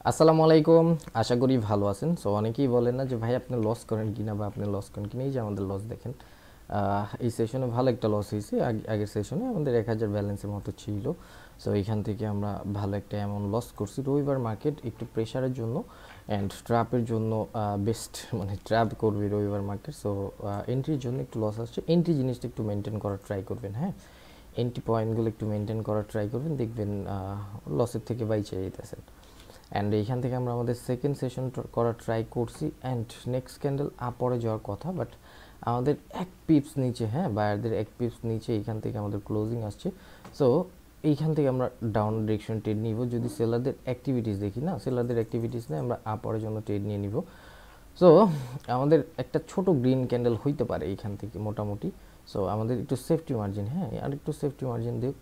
আসসালামু আলাইকুম। আশা করি ভালো আছেন। সো অনেকেই বলেন না যে ভাই আপনি লস করেন কিনা বা আপনি লস করেন কিনা। এই যে আমাদের লস দেখেন, এই সেশনে ভালো একটা লস হয়েছে। আগের সেশনে আমাদের 1000 ব্যালেন্সের মতো ছিল। সো এইখান থেকে আমরা ভালো একটা অ্যামাউন্ট লস করছি। রবিবার মার্কেট একটু প্রেশারের জন্য অ্যান্ড ট্র্যাপের জন্য বেস্ট, মানে ট্র্যাপ করবে রবিবার মার্কেট। সো এন্ট্রির জন্য একটু লস আসছে। এন্ট্রি জিনিসটা একটু মেনটেন করার ট্রাই করবেন। হ্যাঁ, এন্ট্রি পয়েন্টগুলো একটু মেনটেন করার ট্রাই করবেন, দেখবেন লসের থেকে বাইচে যেতেছেন। অ্যান্ড এইখান থেকে আমরা আমাদের সেকেন্ড সেশন করার ট্রাই করছি অ্যান্ড নেক্সট ক্যান্ডেল আপরে যাওয়ার কথা, বাট আমাদের এক পিপস নিচে, হ্যাঁ বায়ারদের এক পিপস নিচে এইখান থেকে আমাদের ক্লোজিং আসছে। সো এইখান থেকে আমরা ডাউন ডিরেকশন ট্রেড নিব। যদি সেলারদের অ্যাক্টিভিটিস দেখি, না সেলারদের অ্যাক্টিভিটিস নেই, আমরা আপরের জন্য ট্রেড নিয়ে নিব। সো আমাদের একটা ছোট গ্রিন ক্যান্ডেল হইতে পারে এইখান থেকে মোটামুটি। সো আমাদের একটু সেফটি মার্জিন, হ্যাঁ আর একটু সেফটি মার্জিন দিক।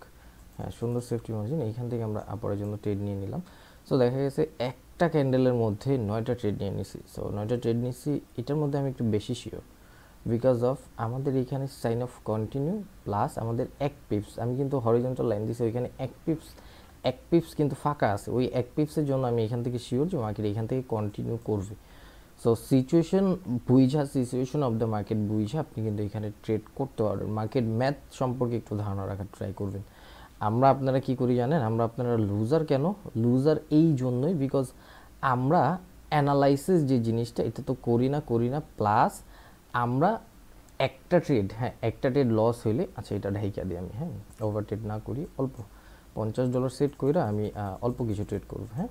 হ্যাঁ, সুন্দর সেফটি মার্জিন। এইখান থেকে আমরা আপরের জন্য ট্রেড নিয়ে নিলাম। সো দেখা গেছে একটা ক্যান্ডেলের মধ্যে 9টা ট্রেড নিয়ে নিছি। সো 9টা ট্রেড নিছি, এটার মধ্যে আমি একটু বেশি শিওর বিকজ অফ আমাদের এখানে সাইন অফ কন্টিনিউ প্লাস আমাদের এক পিপস, আমি কিন্তু হরিজন্টাল লাইন দিছি, ওইখানে এক পিপস কিন্তু ফাঁকা আছে। ওই এক পিপসের জন্য আমি এখান থেকে শিওর যে মার্কেট এখান থেকে কন্টিনিউ করবে। সো সিচুয়েশন বুঝা, সিচুয়েশন অফ দ্য মার্কেট বুঝা আপনি কিন্তু এখানে ট্রেড করতে পারবেন। মার্কেট ম্যাথ সম্পর্কে একটু ধারণা রাখার ট্রাই করবেন। আমরা আপনারা কি করি জানেন, আমরা আপনারা লুজার কেন, লুজার এই জন্যই বিকজ আমরা অ্যানালাইসিস যে জিনিসটা এটা তো করি না প্লাস আমরা একটা ট্রেড, হ্যাঁ একটা ট্রেড লস হইলে আচ্ছা এটা ঢাইকা দিই আমি, হ্যাঁ ওভার ট্রেড না করি, অল্প $50 সেট কইরা আমি অল্প কিছু ট্রেড করব। হ্যাঁ,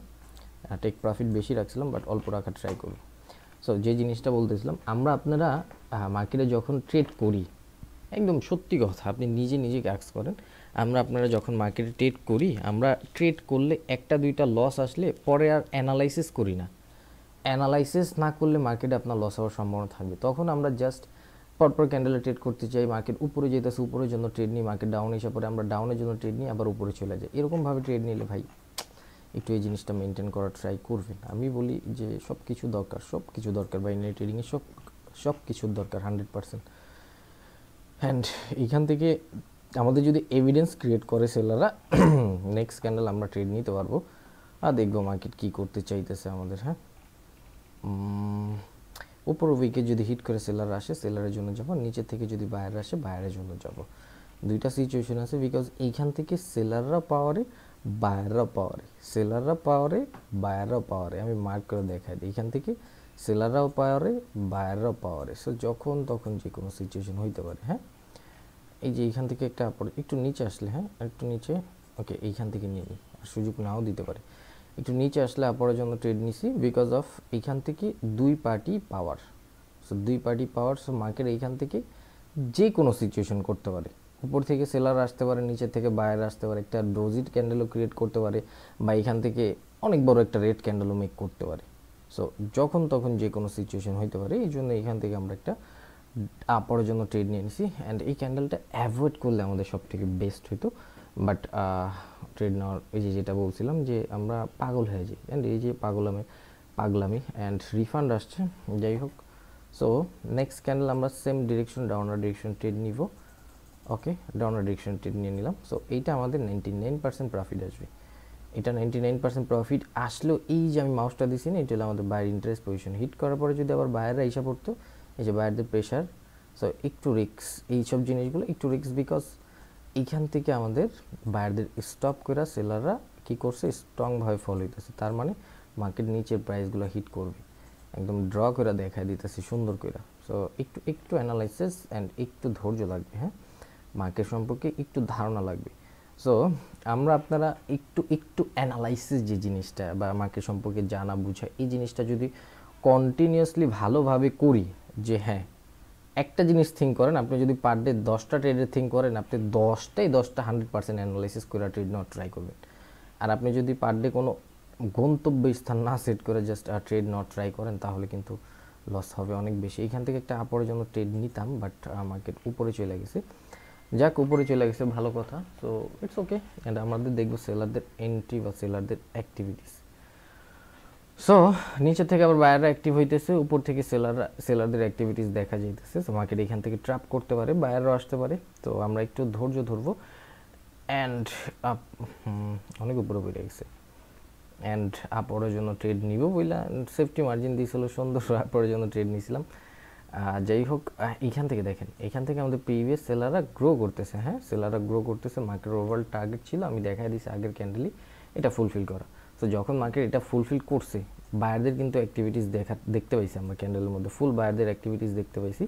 টেক প্রফিট বেশি রাখছিলাম বাট অল্প রাখার ট্রাই করব। সো যে জিনিসটা বলতেছিলাম, আমরা আপনারা মার্কেটে যখন ট্রেড করি, একদম সত্যি কথা আপনি নিজে নিজেকে অ্যাক্স করেন, আমরা আপনারা যখন মার্কেটে ট্রেড করি, আমরা ট্রেড করলে একটা দুইটা লস আসলে পরে আর অ্যানালাইসিস করি না। অ্যানালাইসিস না করলে মার্কেটে আপনার লস হওয়ার সম্ভাবনা থাকবে। তখন আমরা জাস্ট পরপর ক্যান্ডেলে ট্রেড করতে চাই, মার্কেট উপরে যেতেছে উপরের জন্য ট্রেড নিই, মার্কেট ডাউন এসে পরে আমরা ডাউনের জন্য ট্রেড নিই, আবার উপরে চলে যাই। এরকমভাবে ট্রেড নিলে ভাই একটু এই জিনিসটা মেনটেন করার ট্রাই করবেন। আমি বলি যে সব কিছু দরকার, সব কিছু দরকার বাইনারি ট্রেডিংয়ে, সব কিছুর দরকার 100%। অ্যান্ড এইখান থেকে আমাদের যদি এভিডেন্স ক্রিয়েট করে সেলাররা, নেক্সট ক্যান্ডেল আমরা ট্রেড নিতে পারবো। আর দেখবো মার্কেট কী করতে চাইতেছে আমাদের। হ্যাঁ, উপর উইকে যদি হিট করে সেলার আসে সেলারের জন্য যাব, নিচের থেকে যদি বায়ার আসে বায়ারের জন্য যাব। দুইটা সিচুয়েশন আছে বিকজ এইখান থেকে সেলাররা পাওয়ারে বায়াররা পাওয়ারে, সেলাররা পাওয়ারে বায়াররাও পাওয়ারে। আমি মার্ক করে দেখাই দিই, এইখান থেকে সেলাররাও পাওয়ারে বায়াররাও পাওয়ারে। সো যখন তখন যে কোনো সিচুয়েশন হইতে পারে। হ্যাঁ, এই যে এইখান থেকে একটা একটু নিচে আসলে, হ্যাঁ একটু নিচে, ওকে এইখান থেকে নিয়ে নিই, আর সুযোগ নাও দিতে পারে। একটু নিচে আসলে আপরের জন্য ট্রেড নিছি বিকজ অফ এইখান থেকে দুই পার্টি পাওয়ার। সো দুই পার্টি পাওয়ার, সো মার্কেট এইখান থেকে যে কোনো সিচুয়েশন করতে পারে। উপর থেকে সেলার আসতে পারে, নিচে থেকে বায়ার আসতে পারে, একটা ডোজিট ক্যান্ডেলও ক্রিয়েট করতে পারে, বা এখান থেকে অনেক বড় একটা রেড ক্যান্ডেলও মেক করতে পারে। সো যখন তখন যে কোনো সিচুয়েশন হইতে পারে, এই জন্য এখান থেকে আমরা একটা আপরের জন্য ট্রেড নিয়ে নিছি। অ্যান্ড এই ক্যান্ডেলটা অ্যাভয়েড করলে আমাদের সব থেকে বেস্ট হইতো, বাট ট্রেড নেওয়ার এই যে যেটা বলছিলাম যে আমরা পাগল হয়ে যাই, অ্যান্ড এই যে পাগলামি অ্যান্ড রিফান্ড আসছে, যাই হোক। সো নেক্সট ক্যান্ডেল আমরা সেম ডিরেকশন ডাউনার ডিরেকশন ট্রেড নিব। ওকে, ডাউনার ডিরেকশন ট্রেড নিয়ে নিলাম। সো এইটা আমাদের 99% প্রফিট আসবে। এটা 99% প্রফিট আসলেও এই যে আমি মাউসটা দিছি না, এটা হলো আমাদের বায়ার ইন্টারেস্ট পজিশন। হিট করার পরে যদি আবার বায়াররা এসে পড়তো, এই যে বায়ারদের প্রেশার, সো একটু রিক্স, এইসব জিনিসগুলো একটু রিক্স বিকজ এইখান থেকে আমাদের বায়ারদের স্টপ করে সেলাররা কী করছে, স্ট্রংভাবে ফলো হইতেছে। তার মানে মার্কেট নিচের প্রাইসগুলো হিট করবে, একদম ড্র করে দেখায় দিতেছি সুন্দর করে। সো একটু একটু অ্যানালাইসিস অ্যান্ড একটু ধৈর্য লাগবে। হ্যাঁ, মার্কেট সম্পর্কে একটু ধারণা লাগবে। সো আমরা আপনারা একটু একটু অ্যানালাইসিস যে জিনিসটা বা মার্কেট সম্পর্কে জানা বুঝা, এই জিনিসটা যদি কন্টিনিউয়াসলি ভালোভাবে করি, যে হ্যাঁ একটা জিনিস থিঙ্ক করেন, আপনি যদি পার ডে 10টা ট্রেডের থিঙ্ক করেন, আপনি 10টা 100% অ্যানালাইসিস করে ট্রেড নেওয়ার ট্রাই করবেন। আর আপনি যদি পার ডে কোনো গন্তব্য স্থান না সেট করে জাস্ট ট্রেড নেওয়ার ট্রাই করেন, তাহলে কিন্তু লস হবে অনেক বেশি। এইখান থেকে একটা আপরের জন্য ট্রেড নিতাম, বাট মার্কেট উপরে চলে গেছে। যাক, উপরে চলে গেছে ভালো কথা। So it's okay. অ্যান্ড আমাদের দেখবো সেলারদের এন্ট্রি বা সেলারদের অ্যাক্টিভিটিস। সো নিচে থেকে আবার বায়াররা অ্যাক্টিভ হইতেছে, উপর থেকে সেলারদের অ্যাক্টিভিটিস দেখা যাইতেছে। সো মার্কেট এখান থেকে ট্র্যাপ করতে পারে, বায়াররাও আসতে পারে। তো আমরা একটু ধৈর্য ধরবো। অ্যান্ড অনেক উপরে বেড়ে গেছে। অ্যান্ড আপরের জন্য ট্রেড নিব বইলা সেফটি মার্জিন দিয়েছিল সুন্দর, আপরের জন্য ট্রেড নিয়েছিলাম। যাই হোক, এইখান থেকে দেখেন, এখান থেকে আমাদের প্রিভিয়াস সেলাররা গ্রো করতেছে, হ্যাঁ সেলাররা গ্রো করতেছে। মার্কেট ওভারঅল টার্গেট ছিল, আমি দেখাই দিয়েছি আগের ক্যান্ডেলই, এটা ফুলফিল করা। সো যখন মার্কেট এটা ফুলফিল করছে, বায়ারদের কিন্তু অ্যাক্টিভিটিস দেখতে পাইছি আমরা ক্যান্ডেলের মধ্যে, ফুল বায়ারদের অ্যাক্টিভিটিস দেখতে পাইছি।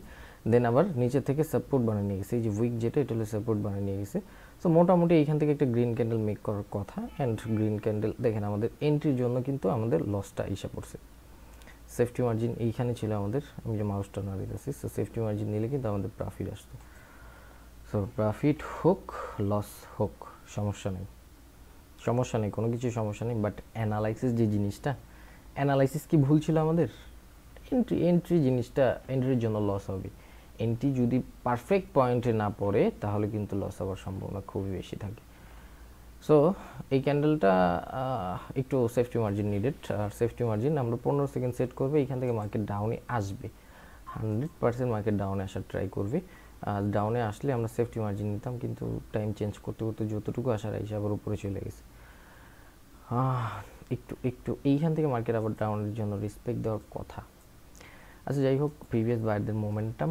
দেন আবার নিচে থেকে সাপোর্ট বানিয়ে নিয়ে গেছে, এই যে উইক যেটা, এটা হলো সাপোর্ট বানিয়ে নিয়ে গেছে। সো মোটামুটি এইখান থেকে একটা গ্রিন ক্যান্ডেল মেক করার কথা। অ্যান্ড গ্রিন ক্যান্ডেল দেখেন আমাদের এন্ট্রির জন্য কিন্তু আমাদের লসটা এসে পড়ছে। সেফটি মার্জিন এইখানে ছিল আমাদের, আমি যে মাউসটা না দিতেছি। সো সেফটি মার্জিন নিলে কিন্তু আমাদের প্রফিট আসতো। সো প্রফিট হোক লস হোক সমস্যা নেই, সমস্যা নেই, কোনো কিছু সমস্যা নেই। বাট অ্যানালাইসিস যে জিনিসটা, অ্যানালাইসিস কি ভুল ছিল আমাদের? এন্ট্রি জিনিসটা, এন্ট্রির জন্য লস হবে। এন্ট্রি যদি পারফেক্ট পয়েন্টে না পড়ে তাহলে কিন্তু লস হওয়ার সম্ভাবনা খুবই বেশি থাকে। সো এই ক্যান্ডেলটা একটু সেফটি মার্জিন নিডেড। আর সেফটি মার্জিন আমরা 15 সেকেন্ড সেট করবে, এখান থেকে মার্কেট ডাউনে আসবে, 100% মার্কেট ডাউনে আসার ট্রাই করবে। ডাউনে আসলে আমরা সেফটি মার্জিন নিতাম, কিন্তু টাইম চেঞ্জ করতে করতে যতটুকু আসার এসে আবার উপরে চলে গেছে। একটু একটু এইখান থেকে মার্কেট আবার ডাউনের জন্য রেসপেক্ট দেওয়ার কথা। আচ্ছা যাই হোক, প্রিভিয়াস বায়ারদের মোমেন্টাম,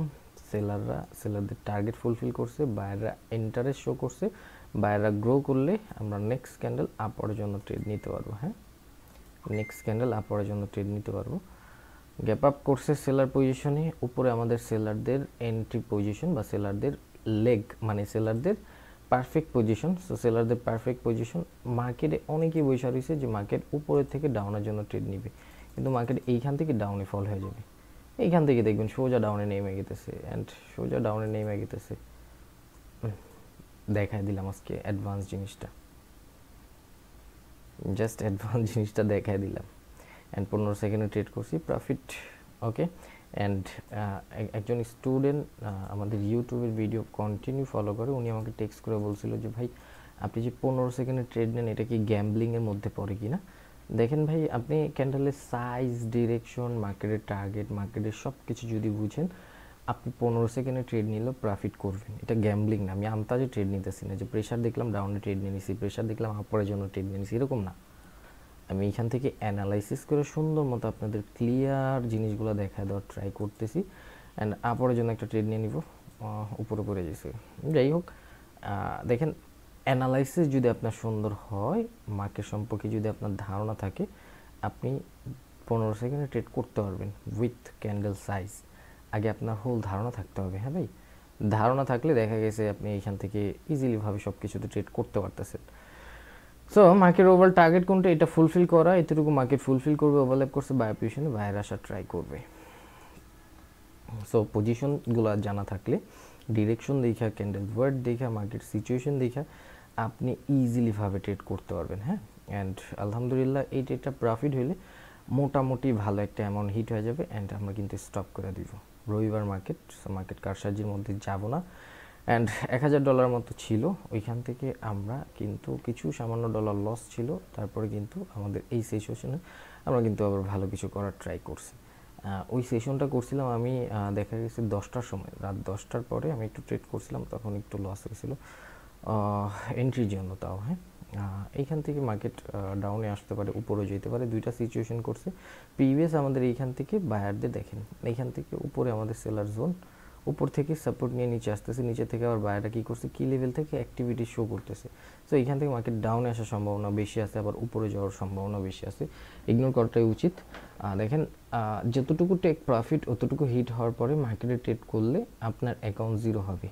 সেলারদের টার্গেট ফুলফিল করছে, বায়াররা ইন্টারেস্ট শো করছে, বায়াররা গ্রো করলে আমরা নেক্সট ক্যান্ডেল আপওয়ার্ডের জন্য ট্রেড নিতে পারবো। হ্যাঁ, নেক্সট ক্যান্ডেল আপওয়ার্ডের জন্য ট্রেড নিতে পারবো। গ্যাপ আপ করছে সেলার পজিশনে, উপরে আমাদের সেলারদের এন্ট্রি পজিশন বা সেলারদের লেগ, মানে সেলারদের পারফেক্ট পজিশন। সো সেলারদের পারফেক্ট পজিশন, মার্কেটে অনেকেই বৈশা রয়েছে যে মার্কেট উপরের থেকে ডাউনের জন্য ট্রেড নিবে, কিন্তু মার্কেট এইখান থেকে ডাউনে ফল হয়ে যাবে। এইখান থেকে দেখবেন সোজা ডাউনে নেমে গেতেছে, অ্যান্ড সোজা ডাউনে নেমে গেতেছে। দেখাই দিলাম আজকে অ্যাডভান্স জিনিসটা, জাস্ট অ্যাডভান্স জিনিসটা দেখাই দিলাম। অ্যান্ড 15 সেকেন্ডে ট্রেড করছি, প্রফিট ওকে। অ্যান্ড একজন স্টুডেন্ট আমাদের ইউটিউবের ভিডিও কন্টিনিউ ফলো করে, উনি আমাকে টেক্সট করে বলছিল যে ভাই আপনি যে 15 সেকেন্ডে ট্রেড নেন, এটা কি গ্যাম্বলিংয়ের মধ্যে পড়ে কি না? দেখেন ভাই, আপনি ক্যান্ডেলের সাইজ, ডিরেকশন, মার্কেটের টার্গেট, মার্কেটের সব কিছু যদি বুঝেন, আপনি 15 সেকেন্ডে ট্রেড নিলেও প্রফিট করবেন। এটা গ্যাম্বলিং না, আমি আন্তাজে ট্রেড নিতেছি না যে প্রেশার দেখলাম ডাউনে ট্রেড নিয়ে নিছি, প্রেশার দেখলাম আপরের জন্য ট্রেড নিয়ে নিছি, এরকম না। আমি এইখান থেকে অ্যানালাইসিস করে সুন্দর মতো আপনাদের ক্লিয়ার জিনিসগুলো দেখা দেওয়ার ট্রাই করতেছি। অ্যান্ড আপরের জন্য একটা ট্রেড নিয়ে নিব, উপরে পড়ে গেছে। যাই হোক, দেখেন অ্যানালাইসিস যদি আপনার সুন্দর হয়, মার্কেট সম্পর্কে যদি আপনার ধারণা থাকে, আপনি 15 সেকেন্ডে ট্রেড করতে পারবেন উইথ ক্যান্ডেল সাইজ। আগে আপনার হোল ধারণা থাকতে হবে। হ্যাঁ ভাই, ধারণা থাকলে দেখা গেছে আপনি এইখান থেকে ইজিলিভাবে সব কিছুতে ট্রেড করতে পারতেছেন। সো মার্কেট ওভারঅল টার্গেট কোনটা, এটা ফুলফিল করা, এতটুকু মার্কেট ফুলফিল করবে, ওভারল্যাপ করছে, বায়ার পজিশনে বাইরে আসার ট্রাই করবে। সো পজিশনগুলো জানা থাকলে, ডিরেকশন দেখা, ক্যান্ডেল ওয়ার্ড দেখা, মার্কেট সিচুয়েশন দেখা আপনি ইজিলিভাবে ট্রেড করতে পারবেন। হ্যাঁ, অ্যান্ড আলহামদুলিল্লাহ এই ট্রেডটা প্রফিট হইলে মোটামুটি ভালো একটা অ্যামাউন্ট হিট হয়ে যাবে। অ্যান্ড আমরা কিন্তু স্টপ করে দিব রবিবার মার্কেট কারসাজির মধ্যে যাব না। অ্যান্ড $1000 মতো ছিল, ওইখান থেকে আমরা কিন্তু কিছু সামান্য ডলার লস ছিল, তারপরে কিন্তু আমাদের এই সেশনে আমরা কিন্তু আবার ভালো কিছু করার ট্রাই করছি। ওই সেশনটা করছিলাম আমি, দেখা গেছে 10টার সময়, রাত 10টার পরে আমি একটু ট্রেড করছিলাম, তখন একটু লস হয়েছিল এন্ট্রির জন্য। তাও হ্যাঁ, এইখান থেকে মার্কেট ডাউনে আসতে পারে, উপরে যেতে পারে, দুইটা সিচুয়েশন করছে। প্রিভিয়াস আমাদের এইখান থেকে বায়ারদের দেখেন, এইখান থেকে উপরে আমাদের সেলার জোন, উপর থেকে সাপোর্ট নিয়ে নিচে আসতেছে, নিচে থেকে আবার বায়ারটা কী করছে, কি লেভেল থেকে অ্যাক্টিভিটি শো করতেছে। সো এইখান থেকে মার্কেট ডাউনে আসার সম্ভাবনা বেশি আছে, আবার উপরে যাওয়ার সম্ভাবনা বেশি আছে, ইগনোর করাটাই উচিত। দেখেন যতটুকু টেক প্রফিট অতটুকু হিট হওয়ার পরে মার্কেটে ট্রেড করলে আপনার অ্যাকাউন্ট জিরো হবে।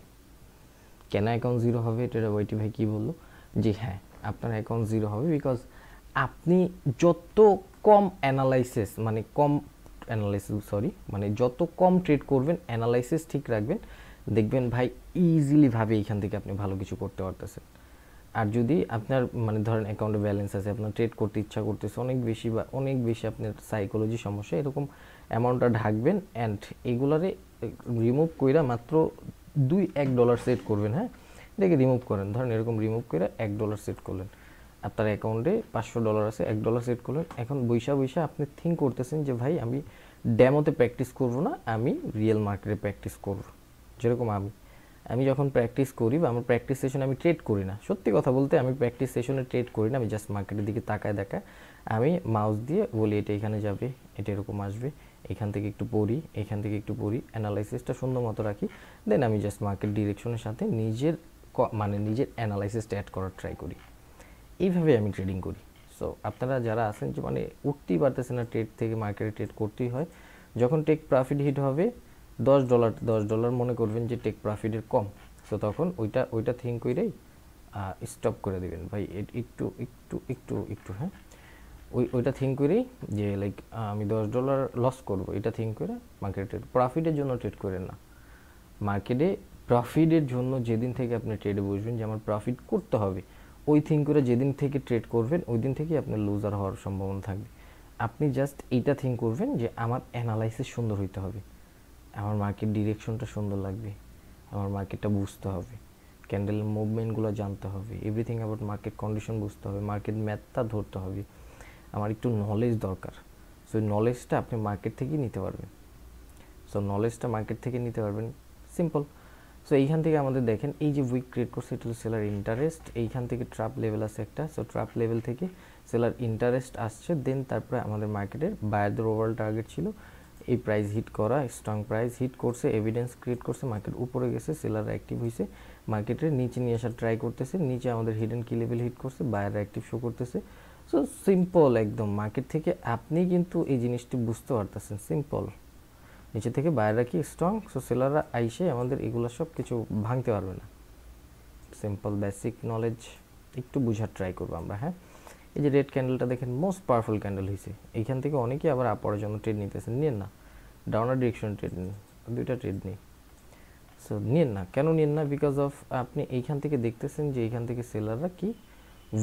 কেন অ্যাকাউন্ট জিরো হবে, এটা ওয়াইটি ভাই কী বললো, যে হ্যাঁ আপনার অ্যাকাউন্ট জিরো হবে বিকজ আপনি যত কম অ্যানালাইসিস, মানে যত কম ট্রেড করবেন, অ্যানালাইসিস ঠিক রাখবেন, দেখবেন ভাই ইজিলিভাবে এইখান থেকে আপনি ভালো কিছু করতে পারতেছেন। আর যদি আপনার মানে ধরেন অ্যাকাউন্টে ব্যালেন্স আছে, আপনার ট্রেড করতে ইচ্ছা করতেছে অনেক বেশি আপনার সাইকোলজি সমস্যা, এরকম অ্যামাউন্টটা ঢাকবেন। অ্যান্ড এগুলারে রিমুভ কইরা মাত্র $1 সেট করবেন। হ্যাঁ, এটাকে রিমুভ করেন, ধরেন এরকম রিমুভ করে $1 সেট করলেন, আপনার অ্যাকাউন্টে $500 আছে, $1 সেট করলেন। এখন বৈশা আপনি থিঙ্ক করতেছেন যে ভাই আমি ড্যামোতে প্র্যাকটিস করব না, আমি রিয়েল মার্কেটে প্র্যাকটিস করব, যেরকম আমি আমি যখন প্র্যাকটিস করি বা আমার প্র্যাকটিস সেশনে আমি ট্রেড করি না, সত্যি কথা বলতে আমি প্র্যাকটিস সেশনে ট্রেড করি না, আমি জাস্ট মার্কেটের দিকে তাকায় দেখা, আমি মাউস দিয়ে বলি এটা এখানে যাবে, এটা এরকম আসবে, এখান থেকে একটু পড়ি, এখান থেকে একটু পড়ি, অ্যানালাইসিসটা সুন্দর মতো রাখি, দেন আমি জাস্ট মার্কেট ডিরেকশনের সাথে নিজের মানে নিজের অ্যানালাইসিসটা অ্যাড করার ট্রাই করি। এইভাবে আমি ট্রেডিং করি। সো আপনারা যারা আছেন যে মানে উঠতেই পারতেছেন না ট্রেড থেকে, মার্কেটে ট্রেড করতেই হয়, যখন টেক প্রফিট হিট হবে $10 মনে করবেন যে টেক প্রফিটের কম, সো তখন ওইটা থিঙ্ক করেই স্টপ করে দিবেন ভাই, একটু একটু একটু একটু হ্যাঁ, ওইটা থিঙ্ক করেই যে লাইক আমি $10 লস করবো, এটা থিঙ্ক করে মার্কেটে প্রফিটের জন্য ট্রেড করেন না। মার্কেটে প্রফিটের জন্য যেদিন থেকে আপনি ট্রেডে বসবেন যে আমার প্রফিট করতে হবে, ওই থিঙ্ক করে যেদিন থেকে ট্রেড করবেন ওই দিন থেকেই আপনার লুজার হওয়ার সম্ভাবনা থাকবে। আপনি জাস্ট এইটা থিঙ্ক করবেন যে আমার অ্যানালাইসিস সুন্দর হইতে হবে, আমার মার্কেট ডিরেকশনটা সুন্দর লাগবে, আমার মার্কেটটা বুঝতে হবে, ক্যান্ডেলের মুভমেন্টগুলো জানতে হবে, এভরিথিং অ্যাবাউট মার্কেট কন্ডিশন বুঝতে হবে, মার্কেট ম্যাথটা ধরতে হবে, আমার একটু নলেজ দরকার। সো নলেজটা আপনি মার্কেট থেকেই নিতে পারবেন। সো নলেজটা মার্কেট থেকে নিতে পারবেন, সিম্পল। সো এইখান থেকে আমাদের দেখেন এই যে উইক ক্রিয়েট করছে, এটা হলো সেলার ইন্টারেস্ট, এইখান থেকে ট্রাপ লেভেল আছে একটা, সো ট্রাপ লেভেল থেকে সেলার ইন্টারেস্ট আসছে, দেন তারপরে আমাদের মার্কেটের বায়ারদের ওভারঅল টার্গেট ছিল এই প্রাইস হিট করা, স্ট্রং প্রাইস হিট করছে, এভিডেন্স ক্রিয়েট করছে, মার্কেট উপরে গেছে, সেলার অ্যাক্টিভ হয়েছে, মার্কেটের নিচে নিয়ে আসার ট্রাই করতেছে, নিচে আমাদের হিডেন কি লেভেল হিট করছে, বায়ার অ্যাক্টিভ শো করতেছে। সো সিম্পল একদম, মার্কেট থেকে আপনি কিন্তু এই জিনিসটি বুঝতে পারতেছেন, সিম্পল। নিচে থেকে বায়াররা কি স্ট্রং, সো সেলাররা আইসে আমাদের এগুলো সব কিছু ভাঙতে পারবে না। সিম্পল বেসিক নলেজ একটু বোঝার ট্রাই করবো আমরা। হ্যাঁ, এই যে রেড ক্যান্ডেলটা দেখেন মোস্ট পাওয়ারফুল ক্যান্ডেল হয়েছে, এইখান থেকে অনেকেই আবার আপরের জন্য ট্রেড নিতেছেন, নিয়েন না, ডাউনার ডিরেকশন ট্রেড নিন, দুইটা ট্রেড নেই। সো নিয়েন না, কেন নিয়েন না? বিকজ অফ আপনি এইখান থেকে দেখতেছেন যে এইখান থেকে সেলাররা কি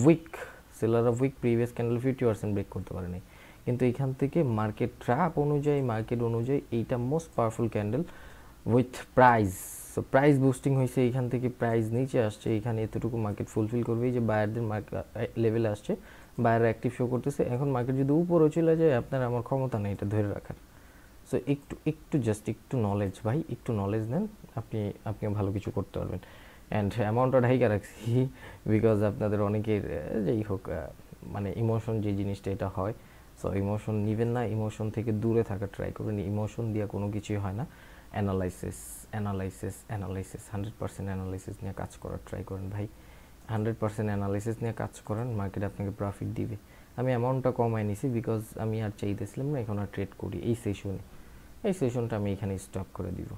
উইক, সেলাররা উইক, প্রিভিয়াস ক্যান্ডেল 50% ব্রেক করতে পারেনি, কিন্তু এইখান থেকে মার্কেট ট্র্যাপ অনুযায়ী, মার্কেট অনুযায়ী এইটা most powerful candle with price. So price boosting হয়েছে, এইখান থেকে প্রাইস নিচে আসছে, এইখানে এতটুকু মার্কেট ফুলফিল করবে, এই যে বায়ারদের মার্কেট লেভেলে আসছে, বায়াররা অ্যাক্টিভ শো করতেছে, এখন মার্কেট যদি উপরেও চলে যায় আপনার আমার ক্ষমতা নেই এটা ধরে রাখার। সো একটু জাস্ট একটু নলেজ ভাই, একটু নলেজ নেন, আপনি ভালো কিছু করতে পারবেন। অ্যান্ড অ্যামাউন্টটা ঢাইকা রাখছি বিকজ আপনাদের অনেকের যেই হোক মানে ইমোশন যে জিনিসটা এটা হয়, সো ইমোশন নেবেন না, ইমোশন থেকে দূরে থাকার ট্রাই করবেন, ইমোশন দিয়ে কোনো কিছুই হয় না। অ্যানালাইসিস অ্যানালাইসিস অ্যানালাইসিস 100% অ্যানালাইসিস নিয়ে কাজ করার ট্রাই করেন ভাই, 100% অ্যানালাইসিস নিয়ে কাজ করেন, মার্কেট আপনাকে প্রফিট দিবে। আমি অ্যামাউন্টটা কমায় নিছি বিকজ আমি আর চাইতেছিলাম না এখন আর ট্রেড করি এই সেশনে, এই সেশনটা আমি এখানে স্টপ করে দিব।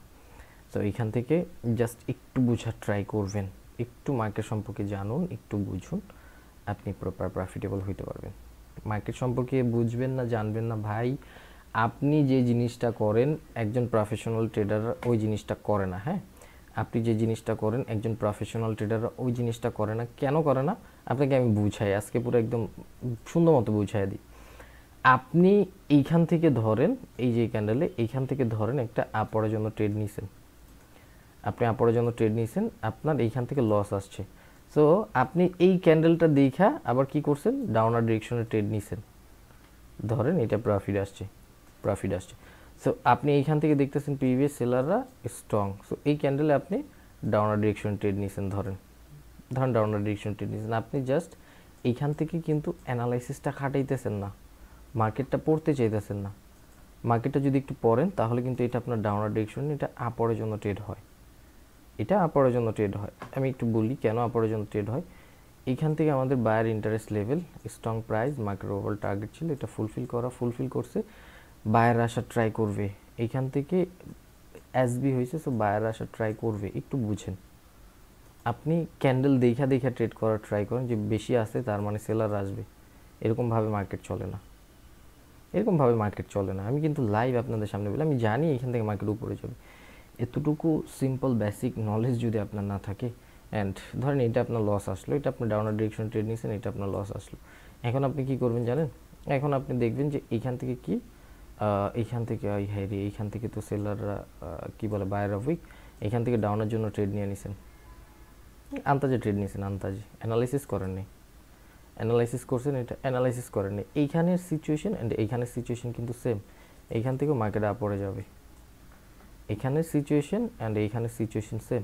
সো এইখান থেকে জাস্ট একটু বোঝার ট্রাই করবেন, একটু মার্কেট সম্পর্কে জানুন, একটু বুঝুন, আপনি প্রপার প্রফিটেবল হইতে পারবেন। মার্কেট সম্পর্কে বুঝবেন না, জানবেন না ভাই, আপনি যে জিনিসটা করেন একজন প্রফেশনাল ট্রেডার ওই জিনিসটা করে না। হ্যাঁ, আপনি যে জিনিসটা করেন একজন প্রফেশনাল ট্রেডার ওই জিনিসটা করে না। কেন করে না আপনাকে আমি বুঝাই, আজকে পুরো একদম সুন্দর মতো বুঝাই দিই। আপনি এইখান থেকে ধরেন, এই যে ক্যান্ডেলে এইখান থেকে ধরেন একটা আপরের জন্য ট্রেড নিয়েছেন, আপনি আপরের জন্য ট্রেড নিয়েছেন, আপনার এইখান থেকে লস আসছে, সো আপনি এই ক্যান্ডেলটা দেখা আবার কি করছেন, ডাউনার ডিরেকশনে ট্রেড নিয়েছেন, ধরেন এটা প্রফিট আসছে, প্রফিট আসছে, সো আপনি এইখান থেকে দেখতেছেন প্রিভিয়াস সেলাররা স্ট্রং, সো এই ক্যান্ডেলে আপনি ডাউনার ডিরেকশন ট্রেড নিয়েছেন, ধরেন ডাউনার ডিরেকশন ট্রেড নিয়েছেন, আপনি জাস্ট এইখান থেকে কিন্তু অ্যানালাইসিসটা খাটাইতেছেন না, মার্কেটটা পড়তে চাইতেছেন না। মার্কেটটা যদি একটু পড়েন তাহলে কিন্তু এটা আপনার ডাউনার ডিরেকশন, এটা আপরের জন্য ট্রেড হয়, এটা আপরের জন্য ট্রেড হয়। আমি একটু বলি কেন আপরের জন্য ট্রেড হয়। এইখান থেকে আমাদের buyer interest level, strong price, market overall target ছিল, এটা ফুলফিল করছে, বায়ার আসার ট্রাই করবে, এইখান থেকে এসবি হয়েছে, সো বায়ার আসার ট্রাই করবে, একটু বুঝেন। আপনি ক্যান্ডেল দেখা ট্রেড করার ট্রাই করেন, যে বেশি আসে তার মানে সেলার আসবে, এরকমভাবে মার্কেট চলে না, এরকমভাবে মার্কেট চলে না। আমি কিন্তু লাইভ আপনাদের সামনে বলি, আমি জানি এখান থেকে মার্কেট উপরে যাবে, এতটুকু সিম্পল বেসিক নলেজ যদি আপনার না থাকে, অ্যান্ড ধরেন এটা আপনার লস আসলো, এটা আপনার ডাউনার ডিরেকশন ট্রেড নিয়েছেন, এটা আপনার লস আসলো, এখন আপনি কি করবেন জানেন? এখন আপনি দেখবেন যে এইখান থেকে কি, এইখান থেকে হ্যারি, এইখান থেকে তো সেলাররা কী বলে বায়াররা উইক, এইখান থেকে ডাউনের জন্য ট্রেড নিয়ে নিছেন, আন্তাজে ট্রেড নিয়েছেন, আন্তাজে অ্যানালাইসিস করেননি, অ্যানালাইসিস করছেন, এটা অ্যানালাইসিস করেননি। এইখানের সিচুয়েশন অ্যান্ড এইখানের সিচুয়েশন কিন্তু সেম, এইখান থেকেও মার্কেট আপরে যাবে, এখানের সিচুয়েশন অ্যান্ড এইখানের সিচুয়েশন সেম,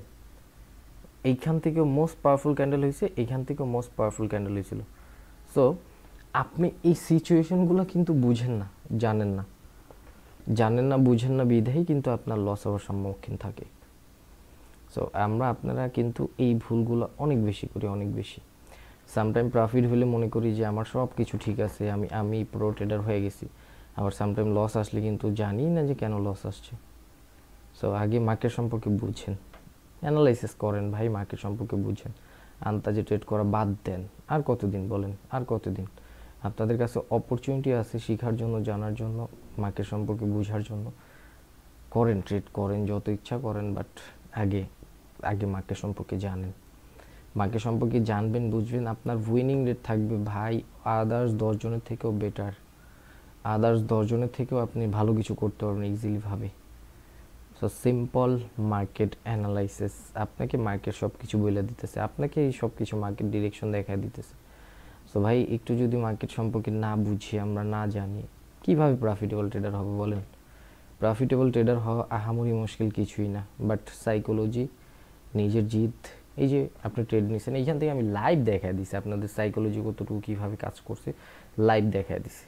এইখান থেকেও মোস্ট পাওয়ারফুল ক্যান্ডেল হয়েছে, এইখান থেকেও মোস্ট পাওয়ারফুল ক্যান্ডেল হয়েছিল। সো আপনি এই সিচুয়েশনগুলো কিন্তু বুঝেন না, জানেন না, বুঝেন না বিধেই কিন্তু আপনার লস হওয়ার সম্মুখীন থাকে। সো আপনারা কিন্তু এই ভুলগুলো অনেক বেশি করি, অনেক বেশি। সামটাইম প্রফিট হলে মনে করি যে আমার সব কিছু ঠিক আছে, আমি প্রো ট্রেডার হয়ে গেছি। আবার সামটাইম লস আসলে কিন্তু জানি না যে কেন লস আসছে। সো আগে মার্কেট সম্পর্কে বুঝেন, অ্যানালাইসিস করেন ভাই, মার্কেট সম্পর্কে বুঝেন। আন্তাজে ট্রেড করা বাদ দেন। আর কতদিন বলেন, আর কতদিন? আপনাদের কাছে অপরচুনিটি আছে শেখার জন্য, জানার জন্য, মার্কেট সম্পর্কে বোঝার জন্য। করেন, ট্রেড করেন, যত ইচ্ছা করেন, বাট আগে মার্কেট সম্পর্কে জানেন। মার্কেট সম্পর্কে জানবেন, বুঝবেন, আপনার উইনিং রেট থাকবে ভাই আদার্স 10 জনের থেকেও বেটার। আদার্স 10 জনের থেকেও আপনি ভালো কিছু করতে পারবেন ইজিলিভাবে। সো সিম্পল মার্কেট অ্যানালাইসিস, আপনাকে মার্কেট সব কিছু বলে দিতেছে, আপনাকে এই সব কিছু মার্কেট ডিরেকশন দেখা দিতেছে। সো ভাই একটু যদি মার্কেট সম্পর্কে না বুঝি, আমরা না জানি, কিভাবে প্রফিটেবল ট্রেডার হবে বলেন? প্রফিটেবল ট্রেডার হওয়া আহামরি মুশকিল কিছুই না, বাট সাইকোলজি, নিজের জিদ, এই যে আপনি ট্রেড নিয়েছেন, এইখান থেকে আমি লাইভ দেখায় দিছি আপনাদের সাইকোলজি কতটুকু কীভাবে কাজ করছে, লাইভ দেখায় দিছি।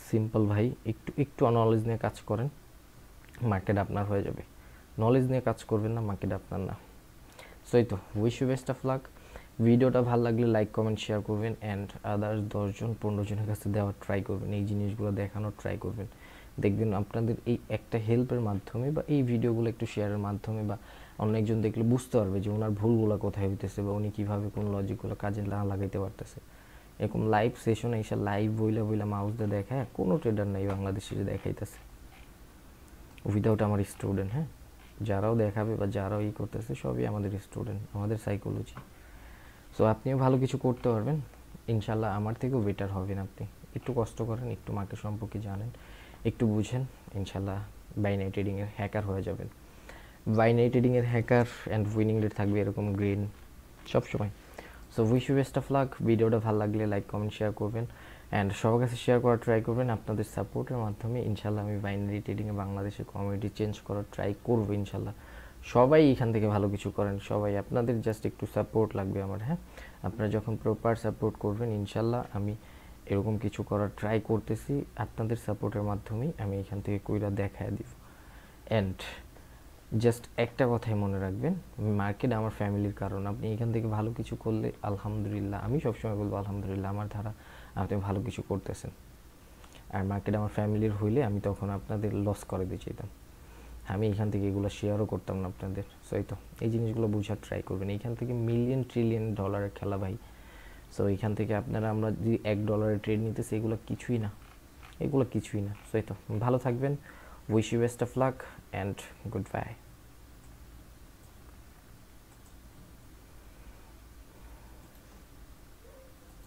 সিম্পল ভাই, একটু নলেজ নিয়ে কাজ করেন, মার্কেট আপনার হয়ে যাবে। নলেজ নিয়ে কাজ করবেন না, মার্কেট আপনার না। সো এই তো, wish you best of luck. ভিডিওটা ভালো লাগলে লাইক কমেন্ট শেয়ার করবেন, অ্যান্ড আদার্স 10-15 জনের কাছে দেওয়ার ট্রাই করবেন, এই জিনিসগুলো দেখানোর ট্রাই করবেন। দেখবেন আপনাদের এই একটা হেল্পের মাধ্যমে বা এই ভিডিওগুলো একটু শেয়ারের মাধ্যমে বা অন্য একজন দেখলে বুঝতে পারবে যে ওনার ভুলগুলো কোথায় হইতেছে বা উনি কীভাবে কোন লজিকগুলো কাজে না লাগাইতে পারতেছে। এরকম লাইভ সেশনে এসে লাইভ বইলা মাউস দিয়ে দেখায় কোনো ট্রেডার নাই বাংলাদেশে যে দেখাইতেছে উইদাউট আমার স্টুডেন্ট। হ্যাঁ, যারাও দেখাবে বা যারাও করতেছে সবই আমাদের স্টুডেন্ট, আমাদের সাইকোলজি। সো আপনিও ভালো কিছু করতে পারবেন ইনশাল্লাহ, আমার থেকেও বেটার হবেন আপনি। একটু কষ্ট করেন, একটু মার্কেট সম্পর্কে জানেন, একটু বুঝেন, ইনশাল্লাহ বাইনারি ট্রেডিংয়ের হ্যাকার হয়ে যাবেন। বাইনারি ট্রেডিংয়ের হ্যাকার অ্যান্ড উইনিং রেট থাকবে এরকম গ্রিন সবসময়। So wish you best of luck. ভিডিওটা ভালো লাগলে লাইক কমেন্ট শেয়ার করবেন, অ্যান্ড সবার কাছে শেয়ার করার ট্রাই করবেন। আপনাদের সাপোর্টের মাধ্যমে ইনশাল্লাহ আমি বাইনারি ট্রেডিংয়ে বাংলাদেশের কমিউনিটি চেঞ্জ করার ট্রাই করবো ইনশাল্লাহ। সবাই এখান থেকে ভালো কিছু করেন, সবাই, আপনাদের জাস্ট একটু সাপোর্ট লাগবে আমার। হ্যাঁ, আপনারা যখন প্রপার সাপোর্ট করবেন ইনশাল্লাহ আমি এরকম কিছু করার ট্রাই করতেছি। আপনাদের সাপোর্টের মাধ্যমেই আমি এখান থেকে কইরা দেখায় দিব। অ্যান্ড জাস্ট একটা কথাই মনে রাখবেন, মার্কেট আমার ফ্যামিলির কারণ। আপনি এখান থেকে ভালো কিছু করলে আলহামদুলিল্লাহ, আমি সবসময় বলবো আলহামদুলিল্লাহ, আমার ধারা আপনি ভালো কিছু করতেছেন। আর মার্কেট আমার ফ্যামিলির হইলে আমি তখন আপনাদের লস করে দিয়ে চাইতাম, আমি এখান থেকে এগুলো শেয়ারও করতাম না আপনাদের। সো এই তো, এই জিনিসগুলো বোঝার ট্রাই করবেন। এইখান থেকে মিলিয়ন ট্রিলিয়ন ডলারের খেলা ভাই। সো এইখান থেকে আমরা যদি $1 ট্রেড নিতেছি, এগুলো কিছুই না, এগুলো কিছুই না। সো এই তো, ভালো থাকবেন। Wish you best of luck and good bye.